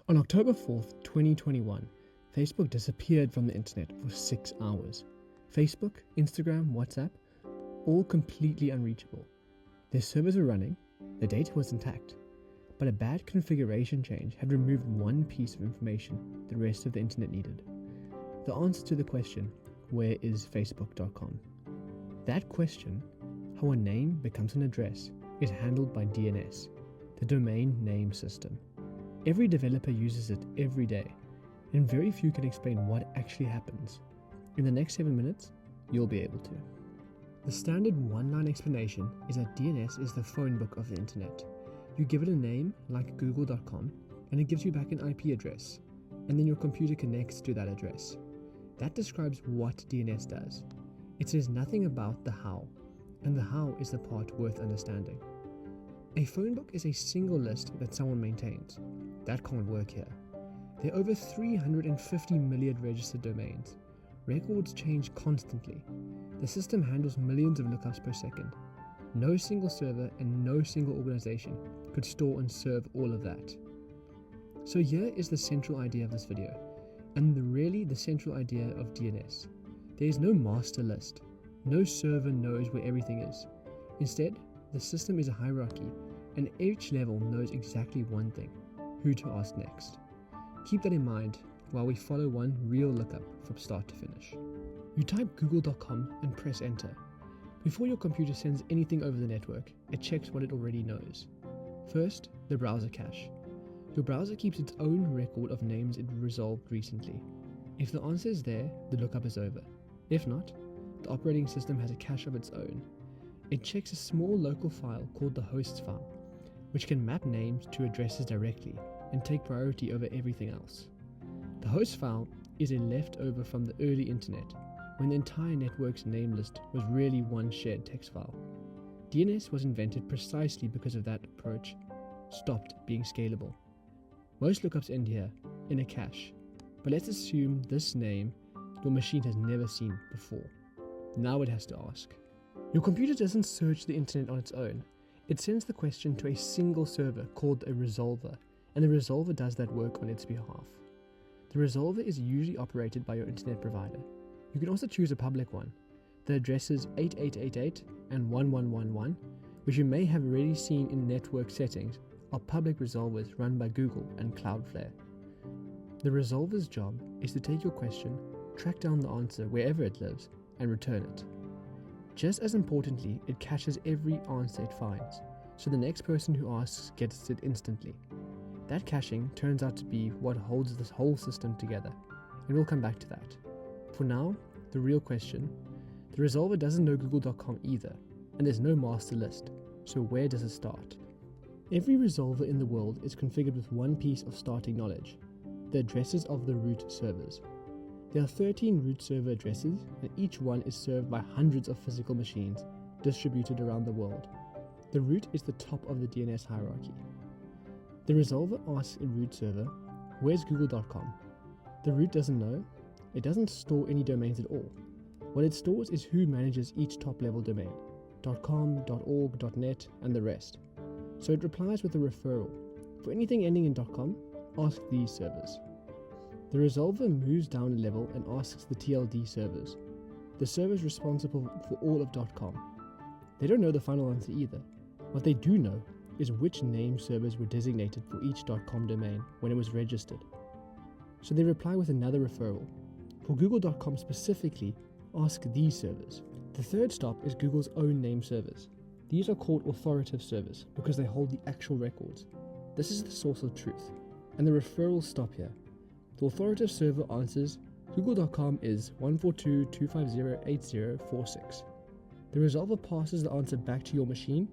On October 4th, 2021, Facebook disappeared from the internet for 6 hours. Facebook, Instagram, WhatsApp, all completely unreachable. Their servers were running, the data was intact, but a bad configuration change had removed one piece of information the rest of the internet needed. The answer to the question, where is Facebook.com? That question, how a name becomes an address, is handled by DNS, the domain name system. Every developer uses it every day, and very few can explain what actually happens. In the next 7 minutes, you'll be able to. The standard one-line explanation is that DNS is the phone book of the internet. You give it a name like google.com and it gives you back an IP address, and then your computer connects to that address. That describes what DNS does. It says nothing about the how, and the how is the part worth understanding. A phone book is a single list that someone maintains. That can't work here. There are over 350 million registered domains. Records change constantly. The system handles millions of lookups per second. No single server and no single organization could store and serve all of that. So here is the central idea of this video, and really the central idea of DNS. There is no master list. No server knows where everything is. Instead, the system is a hierarchy, and each level knows exactly one thing: who to ask next. Keep that in mind while we follow one real lookup from start to finish. You type google.com and press enter. Before your computer sends anything over the network, it checks what it already knows. First, the browser cache. Your browser keeps its own record of names it resolved recently. If the answer is there, the lookup is over. If not, the operating system has a cache of its own. It checks a small local file called the hosts file, which can map names to addresses directly and take priority over everything else. The host file is a leftover from the early internet, when the entire network's name list was really one shared text file. DNS was invented precisely because of that approach stopped being scalable. Most lookups end here, in a cache, but let's assume this name your machine has never seen before. Now it has to ask. Your computer doesn't search the internet on its own. It sends the question to a single server called a resolver, and the resolver does that work on its behalf. The resolver is usually operated by your internet provider. You can also choose a public one. The addresses 8888 and 1111, which you may have already seen in network settings, are public resolvers run by Google and Cloudflare. The resolver's job is to take your question, track down the answer wherever it lives, and return it. Just as importantly, it caches every answer it finds, so the next person who asks gets it instantly. That caching turns out to be what holds this whole system together, and we'll come back to that. For now, the real question: the resolver doesn't know google.com either, and there's no master list, so where does it start? Every resolver in the world is configured with one piece of starting knowledge: the addresses of the root servers. There are 13 root server addresses, and each one is served by hundreds of physical machines distributed around the world. The root is the top of the DNS hierarchy. The resolver asks a root server, where's google.com? The root doesn't know. It doesn't store any domains at all. What it stores is who manages each top-level domain: .com, .org, .net, and the rest. So it replies with a referral. For anything ending in .com, ask these servers. The resolver moves down a level and asks the TLD servers, the servers responsible for all of .com. They don't know the final answer either. What they do know is which name servers were designated for each .com domain when it was registered. So they reply with another referral. For google.com specifically, ask these servers. The third stop is Google's own name servers. These are called authoritative servers because they hold the actual records. This is the source of truth, and the referrals stop here. The authoritative server answers, google.com is 142.250.8046. The resolver passes the answer back to your machine.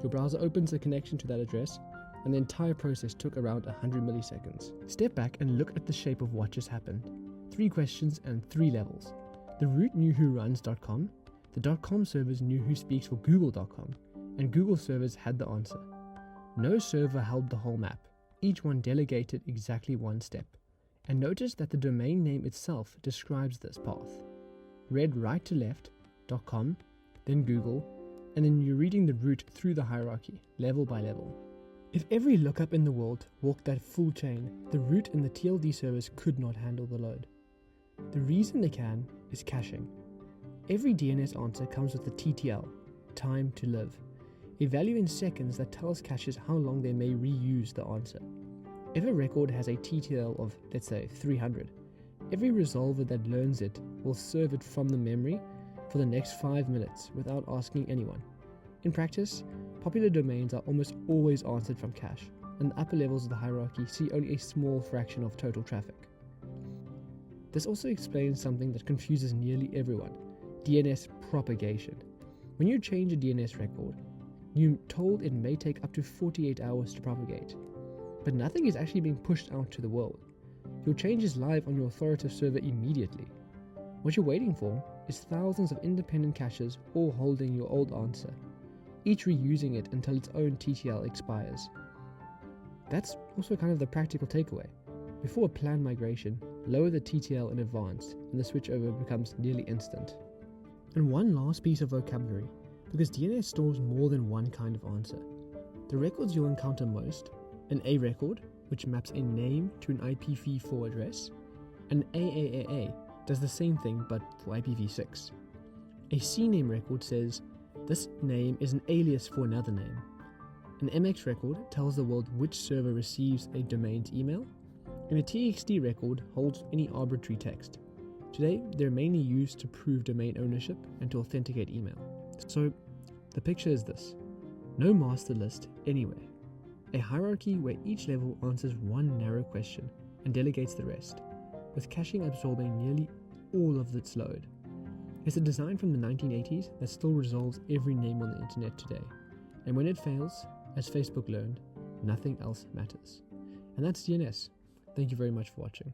Your browser opens a connection to that address, and the entire process took around 100 milliseconds. Step back and look at the shape of what just happened. 3 questions and 3 levels. The root knew who runs .com, the .com servers knew who speaks for google.com, and Google servers had the answer. No server held the whole map. Each one delegated exactly one step. And notice that the domain name itself describes this path. Read right to left, .com, then Google, and then you're reading the root through the hierarchy, level by level. If every lookup in the world walked that full chain, the root and the TLD servers could not handle the load. The reason they can is caching. Every DNS answer comes with a TTL, time to live, a value in seconds that tells caches how long they may reuse the answer. If a record has a TTL of, let's say, 300, every resolver that learns it will serve it from the memory for the next 5 minutes without asking anyone. In practice, popular domains are almost always answered from cache, and the upper levels of the hierarchy see only a small fraction of total traffic. This also explains something that confuses nearly everyone: DNS propagation. When you change a DNS record, you're told it may take up to 48 hours to propagate, but nothing is actually being pushed out to the world. Your change is live on your authoritative server immediately. What you're waiting for is thousands of independent caches all holding your old answer, each reusing it until its own TTL expires. That's also kind of the practical takeaway. Before a planned migration, lower the TTL in advance and the switchover becomes nearly instant. And one last piece of vocabulary, because DNS stores more than one kind of answer. The records you'll encounter most: an A record, which maps a name to an IPv4 address, and AAAA does the same thing but for IPv6. A CNAME record says, this name is an alias for another name. An MX record tells the world which server receives a domain's email, and a TXT record holds any arbitrary text. Today, they're mainly used to prove domain ownership and to authenticate email. So, the picture is this: no master list anywhere. A hierarchy where each level answers one narrow question and delegates the rest, with caching absorbing nearly all of its load. It's a design from the 1980s that still resolves every name on the internet today. And when it fails, as Facebook learned, nothing else matters. And that's DNS. Thank you very much for watching.